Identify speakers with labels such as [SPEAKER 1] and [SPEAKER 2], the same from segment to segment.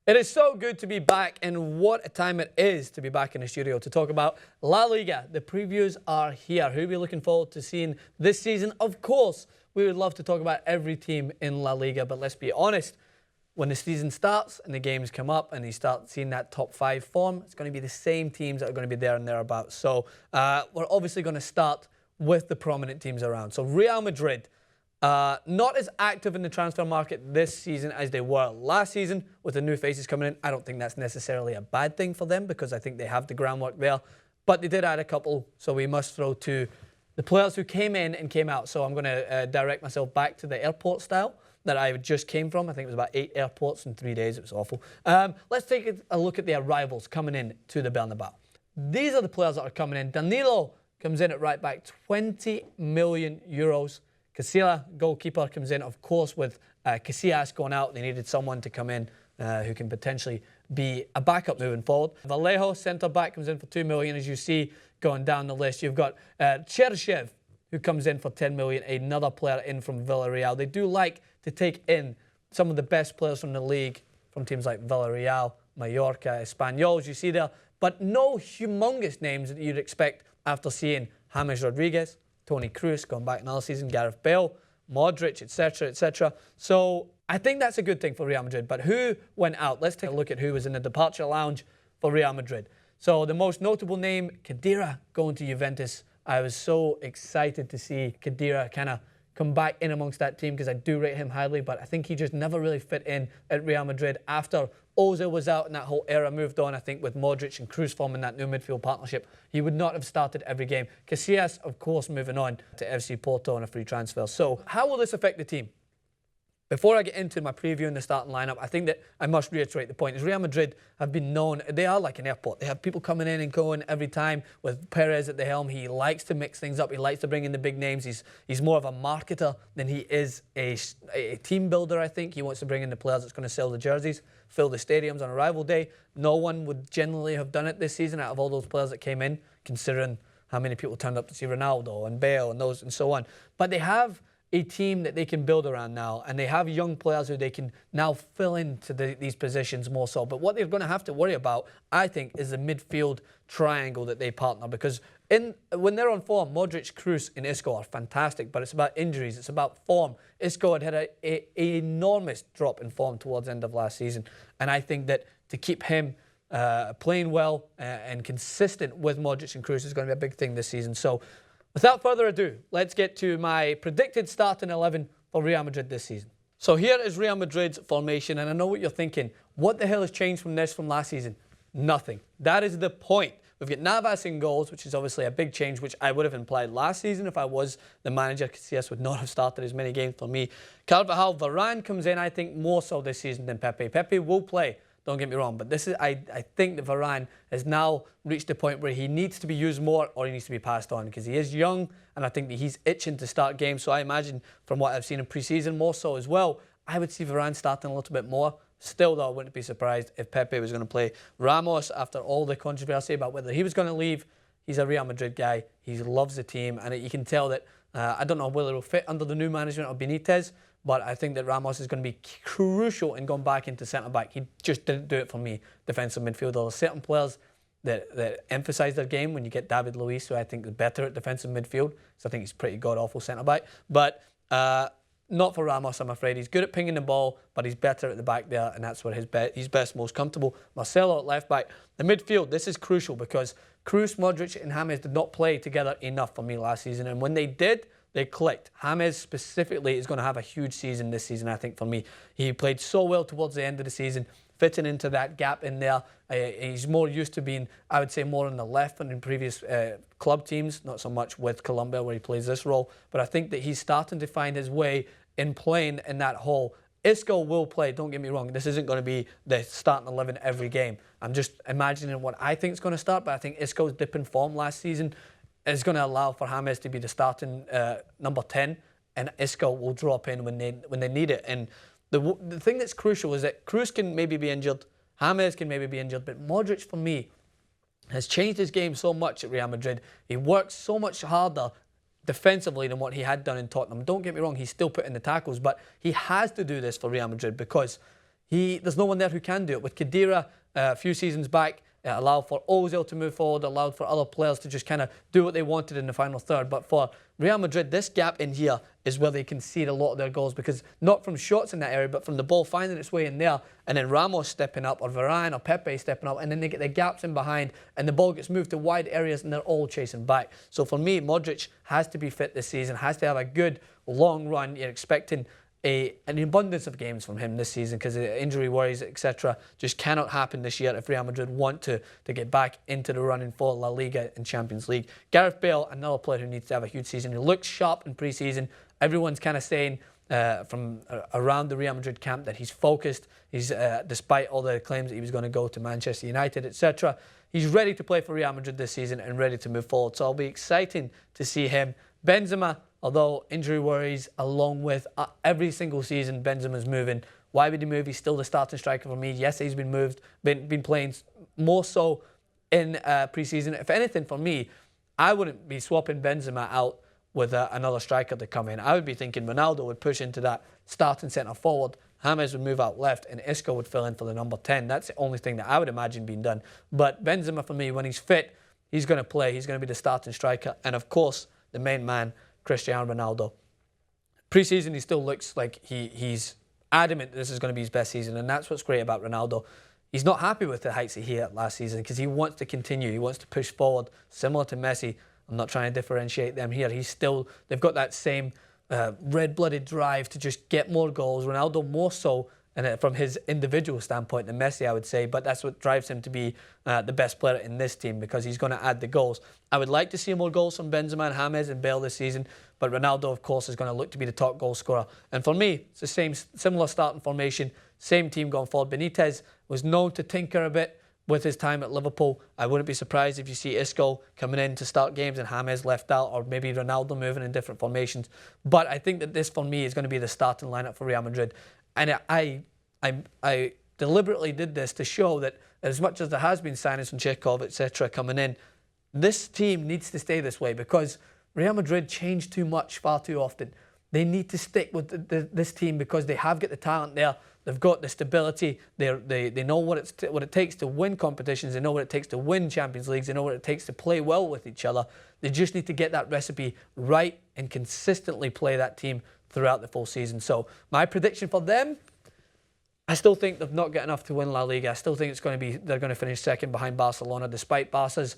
[SPEAKER 1] It is so good to be back, and what a time it is to be back in the studio to talk about La Liga. The previews are here. Who are we looking forward to seeing this season? Of course, we would love to talk about every team in La Liga, but let's be honest. When the season starts and the games come up and you start seeing that top 5 form, it's going to be the same teams that are going to be there and thereabouts. So we're obviously going to start with the prominent teams around. So Real Madrid. Not as active in the transfer market this season as they were last season with the new faces coming in. I don't think that's necessarily a bad thing for them because I think they have the groundwork there. But they did add a couple, so we must throw to the players who came in and came out. So I'm going to direct myself back to the airport style that I just came from. I think it was about 8 airports in 3 days. It was awful. Let's take a look at the arrivals coming in to the Bernabeu. These are the players that are coming in. Danilo comes in at right back, 20 million euros. Casillas, goalkeeper, comes in, of course, with Casillas going out. They needed someone to come in who can potentially be a backup moving forward. Vallejo, centre-back, comes in for 2 million, as you see going down the list. You've got Cherchev, who comes in for 10 million, another player in from Villarreal. They do like to take in some of the best players from the league, from teams like Villarreal, Mallorca, Espanyol, you see there, but no humongous names that you'd expect after seeing James Rodriguez, Toni Kroos, going back another season, Gareth Bale, Modric, etc., etc. So I think that's a good thing for Real Madrid. But who went out? Let's take a look at who was in the departure lounge for Real Madrid. So the most notable name, Khedira, going to Juventus. I was so excited to see Khedira kind of come back in amongst that team because I do rate him highly, but I think he just never really fit in at Real Madrid after Ozil was out and that whole era moved on. I think with Modric and Kroos forming that new midfield partnership, he would not have started every game. Casillas, of course, moving on to FC Porto on a free transfer. So how will this affect the team? Before I get into my preview and the starting lineup, I think that I must reiterate the point is Real Madrid have been known, they are like an airport. They have people coming in and going every time with Perez at the helm. He likes to mix things up. He likes to bring in the big names. He's more of a marketer than he is a team builder, I think. He wants to bring in the players that's going to sell the jerseys, fill the stadiums on arrival day. No one would generally have done it this season out of all those players that came in, considering how many people turned up to see Ronaldo and Bale and those and so on. But they have a team that they can build around now, and they have young players who they can now fill into these positions more so. But what they're going to have to worry about, I think, is the midfield triangle that they partner, because when they're on form, Modric, Kroos and Isco are fantastic, but it's about injuries, it's about form. Isco had an enormous drop in form towards the end of last season, and I think that to keep him playing well and consistent with Modric and Kroos is going to be a big thing this season. So without further ado, let's get to my predicted starting 11 for Real Madrid this season. So here is Real Madrid's formation, and I know what you're thinking. What the hell has changed from last season? Nothing. That is the point. We've got Navas in goals, which is obviously a big change, which I would have implied last season if I was the manager. Casillas would not have started as many games for me. Carvajal, Varane comes in, I think, more so this season than Pepe. Pepe will play. Don't get me wrong, but this is I think that Varane has now reached the point where he needs to be used more or he needs to be passed on because he is young and I think that he's itching to start games. So I imagine from what I've seen in pre-season more so as well, I would see Varane starting a little bit more. Still though, I wouldn't be surprised if Pepe was going to play. Ramos, after all the controversy about whether he was going to leave, he's a Real Madrid guy. He loves the team and you can tell that, I don't know whether it will fit under the new management of Benitez, but I think that Ramos is going to be crucial in going back into centre-back. He just didn't do it for me, defensive midfielder. There are certain players that emphasise their game when you get David Luiz, who I think is better at defensive midfield. So I think he's pretty god-awful centre-back. But not for Ramos, I'm afraid. He's good at pinging the ball, but he's better at the back there, and that's where he's best, most comfortable. Marcelo at left-back. The midfield, this is crucial because Kroos, Modric and James did not play together enough for me last season. And when they did, they clicked. James specifically is going to have a huge season this season, I think, for me. He played so well towards the end of the season, fitting into that gap in there. He's more used to being, I would say, more on the left than in previous club teams, not so much with Colombia where he plays this role. But I think that he's starting to find his way in playing in that hole. Isco will play, don't get me wrong. This isn't going to be the starting 11 every game. I'm just imagining what I think is going to start, but I think Isco's dip in form last season is going to allow for James to be the starting number 10, and Isco will drop in when they need it. And the thing that's crucial is that Kroos can maybe be injured, James can maybe be injured, but Modric, for me, has changed his game so much at Real Madrid. He works so much harder defensively than what he had done in Tottenham. Don't get me wrong, he's still putting the tackles, but he has to do this for Real Madrid because there's no one there who can do it. With Khedira a few seasons back, it allowed for Ozil to move forward, allowed for other players to just kind of do what they wanted in the final third. But for Real Madrid, this gap in here is where they concede a lot of their goals, because not from shots in that area, but from the ball finding its way in there, and then Ramos stepping up, or Varane or Pepe stepping up, and then they get the gaps in behind, and the ball gets moved to wide areas, and they're all chasing back. So for me, Modric has to be fit this season, has to have a good long run. You're expecting an abundance of games from him this season, because injury worries, etc., just cannot happen this year if Real Madrid want to get back into the running for La Liga and Champions League. Gareth Bale, another player who needs to have a huge season. He looks sharp in pre-season. Everyone's kind of saying from around the Real Madrid camp that he's focused. He's despite all the claims that he was going to go to Manchester United, etc., he's ready to play for Real Madrid this season and ready to move forward. So it'll be exciting to see him. Benzema, although injury worries, along with every single season Benzema's moving. Why would he move? He's still the starting striker for me. Yes, he's been moved, been playing more so in pre-season. If anything, for me, I wouldn't be swapping Benzema out with another striker to come in. I would be thinking Ronaldo would push into that starting centre forward, James would move out left, and Isco would fill in for the number 10. That's the only thing that I would imagine being done. But Benzema, for me, when he's fit, he's going to play. He's going to be the starting striker. And of course, the main man, Cristiano Ronaldo. Pre-season, he still looks like he's adamant this is going to be his best season, and that's what's great about Ronaldo. He's not happy with the heights that he hit last season, because he wants to continue. He wants to push forward, similar to Messi. I'm not trying to differentiate them here. They've got that same red-blooded drive to just get more goals. Ronaldo more so, and from his individual standpoint, than Messi, I would say, but that's what drives him to be the best player in this team, because he's going to add the goals. I would like to see more goals from Benzema and James and Bale this season, but Ronaldo, of course, is going to look to be the top goal scorer. And for me, it's the similar starting formation, same team going forward. Benitez was known to tinker a bit with his time at Liverpool. I wouldn't be surprised if you see Isco coming in to start games and James left out, or maybe Ronaldo moving in different formations. But I think that this, for me, is going to be the starting lineup for Real Madrid. And I deliberately did this to show that as much as there has been signings from Chekhov, etc., coming in, this team needs to stay this way, because Real Madrid change too much far too often. They need to stick with this team, because they have got the talent there. They've got the stability. They know what it takes to win competitions. They know what it takes to win Champions Leagues. They know what it takes to play well with each other. They just need to get that recipe right and consistently play that team throughout the full season. So my prediction for them, I still think they've not got enough to win La Liga. I still think they're going to finish second behind Barcelona, despite Barca's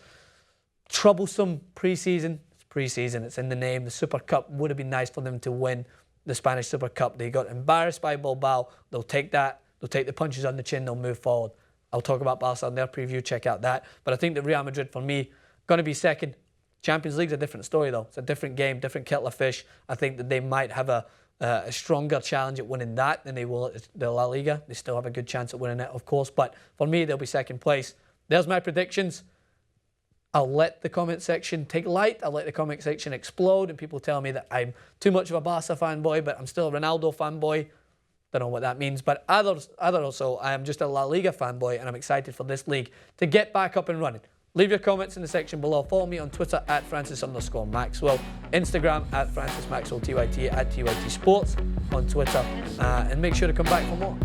[SPEAKER 1] troublesome pre-season. It's pre-season, it's in the name. The Super Cup would have been nice for them to win the Spanish Super Cup. They got embarrassed by Bilbao. They'll take that. They'll take the punches on the chin. They'll move forward. I'll talk about Barca in their preview. Check out that. But I think that Real Madrid, for me, going to be second. Champions League's a different story, though. It's a different game, different kettle of fish. I think that they might have a stronger challenge at winning that than they will at the La Liga. They still have a good chance at winning it, of course. But for me, they'll be second place. There's my predictions. I'll let the comment section take light. I'll let the comment section explode, and people tell me that I'm too much of a Barca fanboy, but I'm still a Ronaldo fanboy. Don't know what that means, but also I am just a La Liga fanboy, and I'm excited for this league to get back up and running. Leave your comments in the section below. Follow me on Twitter at Francis_Maxwell, Instagram at FrancisMaxwell, TYT at TYT Sports on Twitter, and make sure to come back for more.